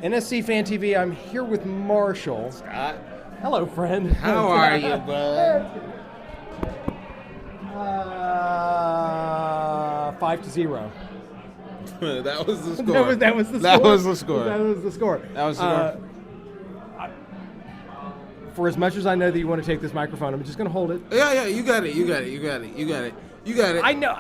NSC Fan TV. I'm here with Marshall. Scott. Hello, friend. How are you, bud? 5-0. That was the score. That was the score. That was the score. That was the score. That was the score. For as much as I know that you want to take this microphone, I'm just going to hold it. Yeah, you got it. I know.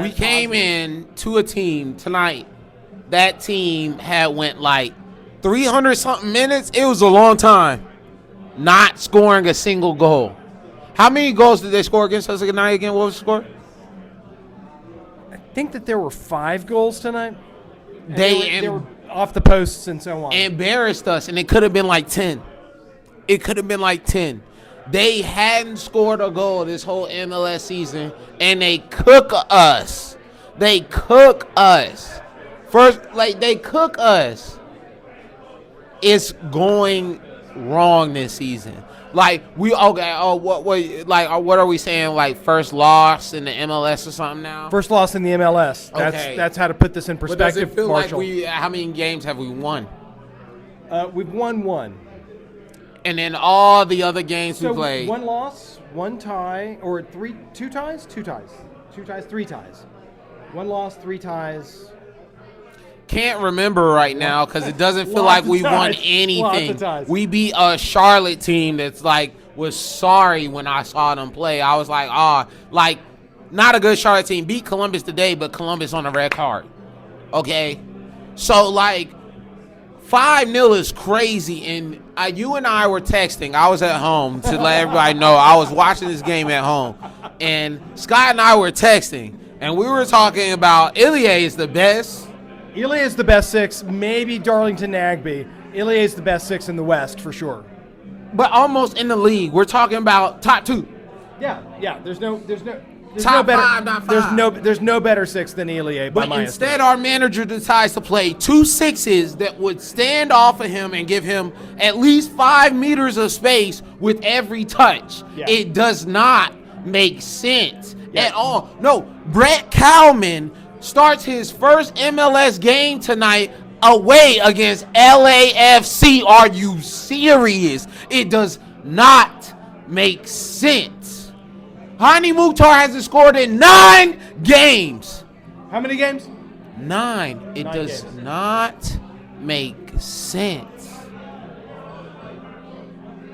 We came in to a team tonight. That team had went like 300-something minutes. It was a long time not scoring a single goal. How many goals did they score against us tonight again? What was the score? I think that there were 5 goals tonight. They were off the posts and so on. Embarrassed us, and it could have been like 10. They hadn't scored a goal this whole MLS season, and they cook us. They cook us. They cook us. It's going wrong this season. What are we saying? Like first loss in the MLS or something now? First loss in the MLS. That's how to put this in perspective. But does it feel Marshall. like how many games have we won? We've won 1. And then all the other games we played. 1 loss, 1 tie, or 3 ties. 3 ties. 1 loss, 3 ties. Can't remember right now because it doesn't feel like we won anything. We beat a Charlotte team that's was sorry when I saw them play. I was like, not a good Charlotte team. Beat Columbus today, but Columbus on a red card. Okay? So, 5-0 is crazy, and you and I were texting. I was at home to let everybody know I was watching this game at home, and Scott and I were texting, and we were talking about Ilie is the best. Ilie is the best 6, maybe Darlington Nagbe. Ilie is the best 6 in the West for sure. But almost in the league. We're talking about top 2. Yeah. There's no top better, 5, not 5. There's no better 6 than Ilie by but my instead, estimate. our manager decides to play 2 6s that would stand off of him and give him at least 5 meters of space with every touch. Yeah. It does not make sense at all. No, Brett Kallman starts his first MLS game tonight away against LAFC. Are you serious? It does not make sense. Hani Mukhtar hasn't scored in 9 games. How many games? 9. It does not make sense.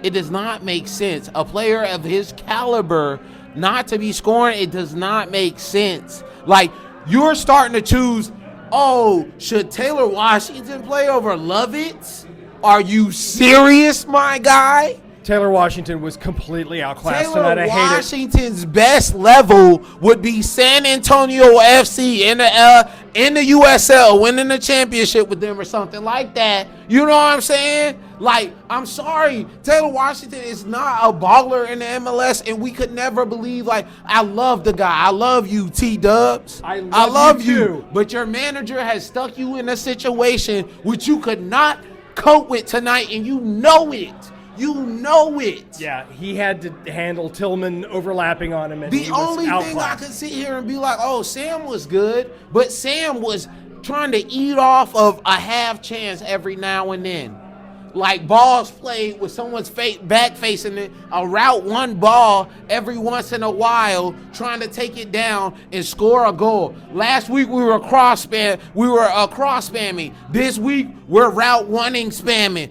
It does not make sense. A player of his caliber not to be scoring, it does not make sense. You're starting to choose, should Taylor Washington play over Lovitz? Are you serious, my guy? Taylor Washington was completely outclassed tonight. I hate it. Washington's best level would be San Antonio FC in the USL, winning the championship with them or something like that. You know what I'm saying? I'm sorry, Taylor Washington is not a baller in the MLS, and we could never believe. I love the guy. I love you, T-Dubs. I love you too. But your manager has stuck you in a situation which you could not cope with tonight, and you know it. You know it. Yeah, he had to handle Tillman overlapping on him. And the only thing I could sit here and be like, Sam was good, but Sam was trying to eat off of a half chance every now and then. Balls played with someone's back facing it, a route 1 ball every once in a while, trying to take it down and score a goal. Last week we were cross spamming. This week we're route 1ing spamming.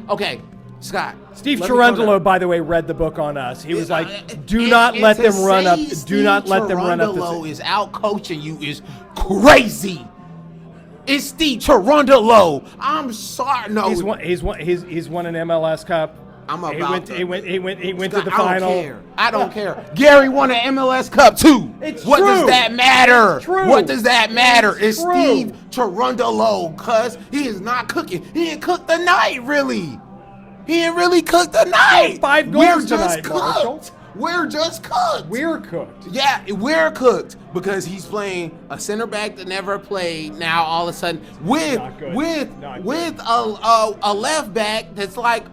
Okay, Scott. Steve Cherundolo, by the way, read the book on us. He was like, do not let them run up. Do not let them run up. Cherundolo is out coaching you is crazy. It's Steve Cherundolo. I'm sorry. No, he's won an MLS Cup. He went to the final. I don't care. Gary won an MLS Cup too. What does that matter? It's true. What does that matter? It's Steve Cherundolo, cuz he is not cooking. He didn't cook the night, really. He didn't really cook the night. 5 goals tonight, Marshall. We're just cooked. We're cooked. Yeah, we're cooked because he's playing a center back that never played. Now all of a sudden with a left back that's like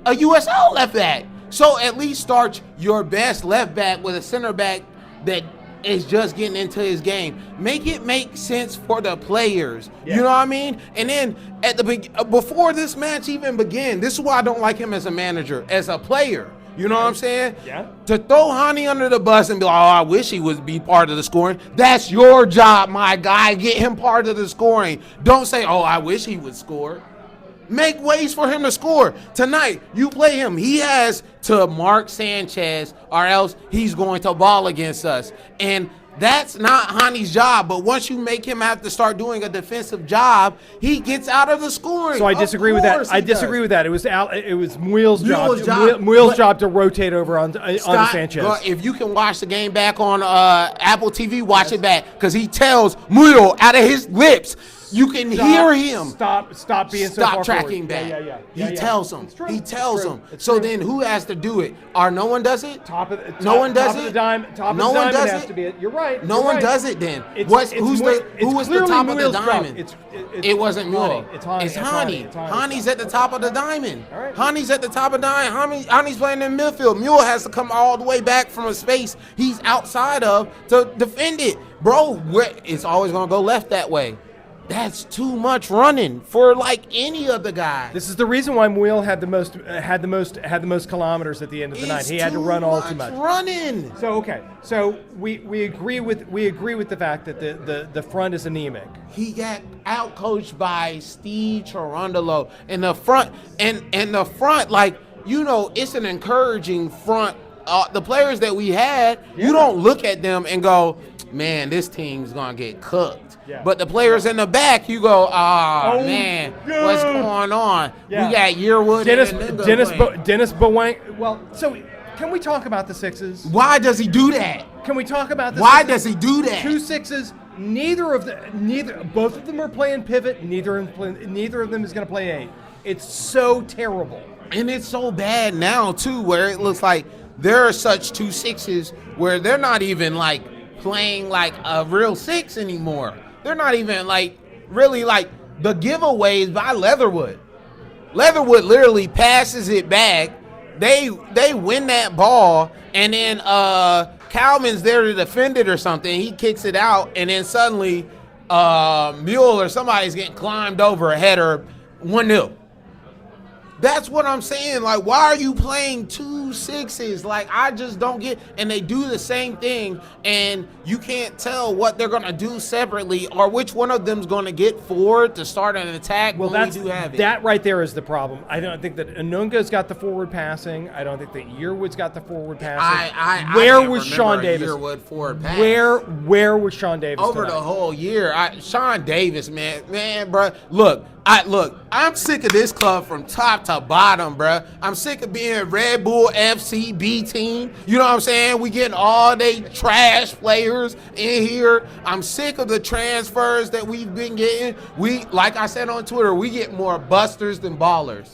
a USL left back. So at least start your best left back with a center back that is just getting into his game. Make it make sense for the players. Yeah. You know what I mean? And then before this match even began, this is why I don't like him as a manager, as a player. You know what I'm saying? Yeah. To throw Hani under the bus and be like, oh, I wish he would be part of the scoring. That's your job, my guy. Get him part of the scoring. Don't say, oh, I wish he would score. Make ways for him to score. Tonight, you play him. He has to mark Sanchez or else he's going to ball against us. And that's not Hani's job, but once you make him have to start doing a defensive job, he gets out of the scoring. So I disagree with that. I disagree with that. It was Muel's job. Muel's job to rotate over on Sanchez. If you can watch the game back on Apple TV, watch it back because he tells Muel out of his lips. You can hear him. Stop being so far tracking forward. back. He tells him. He tells him. So then who has to do it? Or no one does it? No one does it. No one does it. You're right. No one does it then. Who was the top of the diamond? It wasn't Muel. It's Hani. Hani's at the top of the diamond. Hani's at the top of the diamond. Hani's playing in midfield. Muel has to come all the way back from a space he's outside of to defend it. Bro, it's always going to go left that way. That's too much running for like any of the guys. This is the reason why Muel had the most kilometers at the end of the night. He had to run all too much. Running. So okay. So we agree with the fact that the front is anemic. He got outcoached by Steve Cherundolo in the front, and the front, like, you know, it's an encouraging front. The players that we had, you don't look at them and go, man, this team's gonna get cooked. Yeah. But the players in the back, you go, man, what's going on? Yeah. We got Yearwood Dennis Bowen. Well, so can we talk about the sixes? Why does he do that? Can we talk about the Why sixes? does he do that? 2 sixes. Both of them are playing pivot. Neither of them is going to play 8. It's so terrible. And it's so bad now too, where it looks like there are such 2 sixes where they're not even like playing like a real 6 anymore. They're not even like really like the giveaways by Leatherwood. Leatherwood literally passes it back. They win that ball, and then Kalman's there to defend it or something. He kicks it out, and then suddenly Mule or somebody's getting climbed over a header, 1-0. That's what I'm saying. Like, why are you playing 2 sixes? Like, I just don't get. And they do the same thing, and you can't tell what they're gonna do separately or which one of them's gonna get forward to start an attack. Well, when we do have it. That right there is the problem. I don't think that Anunga's got the forward passing. I don't think that Yearwood's got the forward passing. Where was Sean Davis? Yearwood forward pass. Where was Sean Davis over tonight? the whole year? Sean Davis, man, bro. Look, I'm sick of this club from top to bottom, bro. I'm sick of being Red Bull FC B team. You know what I'm saying? We getting all day trash players in here. I'm sick of the transfers that we've been getting. Like I said on Twitter, we get more busters than ballers.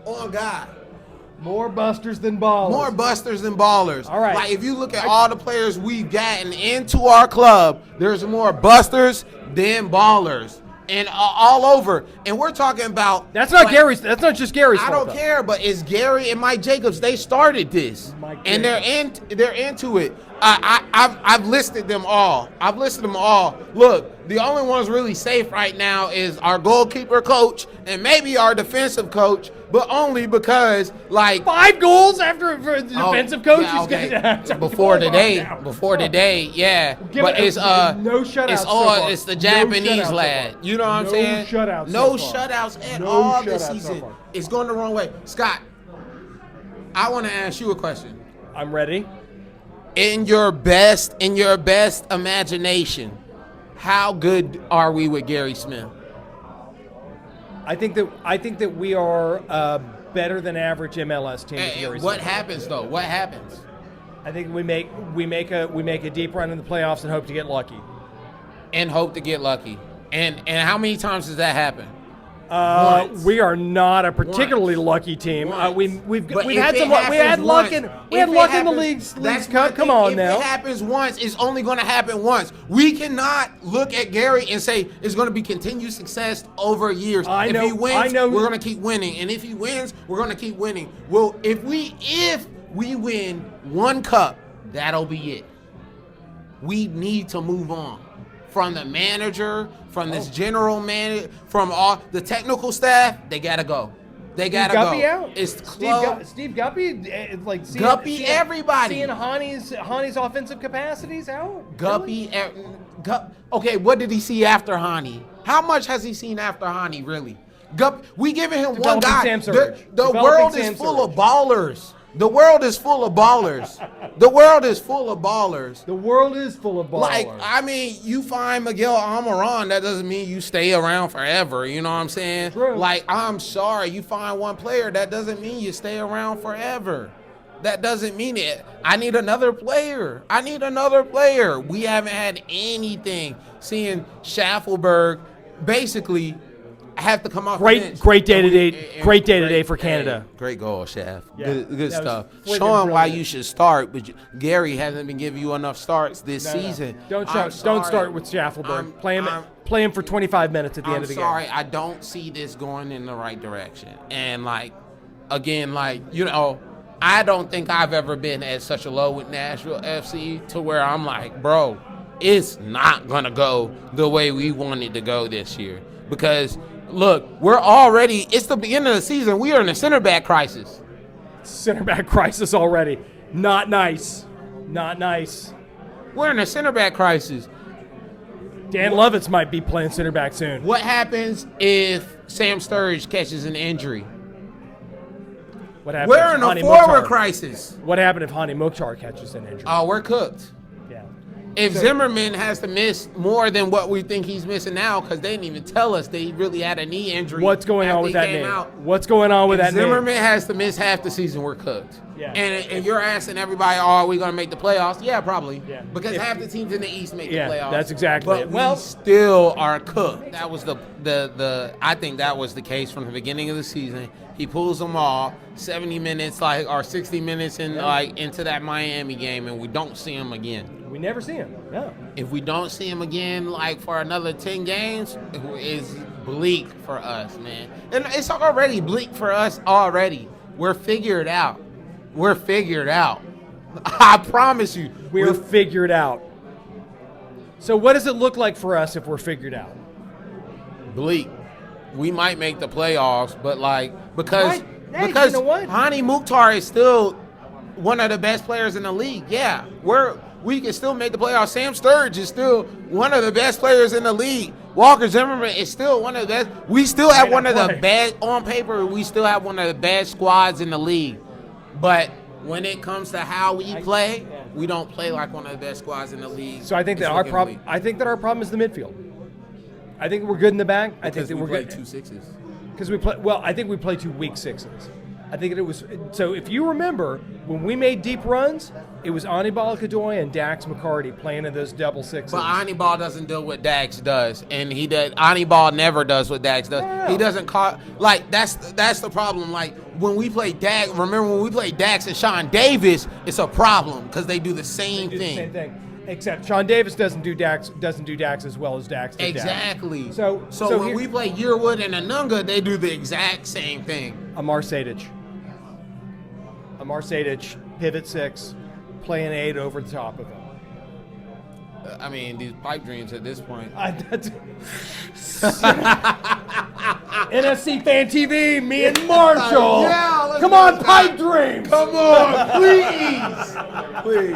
Oh, God. More busters than ballers. More busters than ballers. All right. Like, if you look at all the players we've gotten into our club, there's more busters than ballers. And all over, and we're talking about. That's not Gary's. That's not just Gary's fault. I don't care, but it's Gary and Mike Jacobs. They started this, and they're into it. I've listed them all. Look, the only ones really safe right now is our goalkeeper coach and maybe our defensive coach, but only because like 5 goals after a defensive coach. Yeah, okay. Before today, yeah. But it's no shutouts. It's the Japanese lad. You know what I'm saying? No shutouts at all this season. It's going the wrong way. Scott, I want to ask you a question. I'm ready. In your best imagination, how good are we with Gary Smith? I think that we are better than average MLS team. With Gary What Smith. happens though? What happens? I think we make a deep run in the playoffs and hope to get lucky. And how many times does that happen? We are not a particularly lucky team. We've had luck in the League's Cup. Come on now. If it happens once, it's only going to happen once. We cannot look at Gary and say it's going to be continued success over years. If he wins, we're going to keep winning, and if he wins, we're going to keep winning. Well, if we win 1 cup, that'll be it. we need to move on from the manager, from this general manager, from all the technical staff. They gotta go. They gotta Guppy go. out? It's Steve Guppy, Guppy, everybody. Seeing Hani's offensive capacities out? Guppy, okay, what did he see after Hani? How much has he seen after Hani, really? We giving him one guy. The world is full of ballers. The world is full of ballers. The world is full of ballers. The world is full of ballers. Like, I mean, you find Miguel Almiron, that doesn't mean you stay around forever. You know what I'm saying? True. Like, I'm sorry, you find one player, that doesn't mean you stay around forever. That doesn't mean it. I need another player. I need another player. We haven't had anything. Seeing Schaffelberg basically have to come off the bench. Great day today for Canada. Hey, great goal, Chef. Yeah, Good stuff. Showing brilliant. why you should start, but Gary hasn't been giving you enough starts this season. Don't start with Schaffelberg. Play him for 25 minutes at the end of the game. I'm sorry, I don't see this going in the right direction. And again, I don't think I've ever been at such a low with Nashville FC to where I'm like, bro, it's not gonna go the way we want it to go this year. Because look, it's the beginning of the season. We are in a center back crisis. Center back crisis already. Not nice. Not nice. We're in a center back crisis. Dan Lovitz might be playing center back soon. What happens if Sam Sturridge catches an injury? What happens? We're in a forward crisis. What happened if Hani Mukhtar catches an injury? Oh, we're cooked. Yeah. If Zimmerman has to miss more than what we think he's missing now, because they didn't even tell us they really had a knee injury. What's going on with that name? What's going on with that name? Zimmerman has to miss half the season, we're cooked. Yeah. And you're asking everybody, are we going to make the playoffs? Yeah, probably. Yeah. Because half the teams in the East make the playoffs. That's exactly it. Well, we still are cooked. That was I think that was the case from the beginning of the season. He pulls them all 70 minutes, or 60 minutes into that Miami game, and we don't see him again. We never see him. No. If we don't see him again, for another 10 games, it's bleak for us, man. And it's already bleak for us already. We're figured out. We're figured out. I promise you. We're figured out. So what does it look like for us if we're figured out? Bleak. We might make the playoffs, but because you know what? Hani Mukhtar is still one of the best players in the league. Yeah, we can still make the playoffs. Sam Sturridge is still one of the best players in the league. Walker Zimmerman is still one of the best. We still have one of the best on paper. We still have one of the best squads in the league. But when it comes to how we play, we don't play like one of the best squads in the league. So I think that our problem. I think that our problem is the midfield. I think we're good in the back. I think that we're good. 2 sixes. Because we play. Well, I think we play 2 weak sixes. I think it was. So if you remember, when we made deep runs, it was Anibal Godoy and Dax McCarty playing in those double sixes. But Anibal doesn't do what Dax does, and Anibal never does what Dax does. Yeah. He doesn't call. That's the problem. When we play Dax, remember when we play Dax and Sean Davis, it's a problem because they do the same thing. Same thing. Except Sean Davis doesn't do Dax as well as Dax did. Exactly. Dax. So when we play Yearwood and Anunga, they do the exact same thing. Amar Sejdic, pivot 6, playing 8 over the top of him. I mean, these pipe dreams at this point. NSC Fan TV, me and Marshall. Let's Come on, pipe dreams. Come on, please. Please.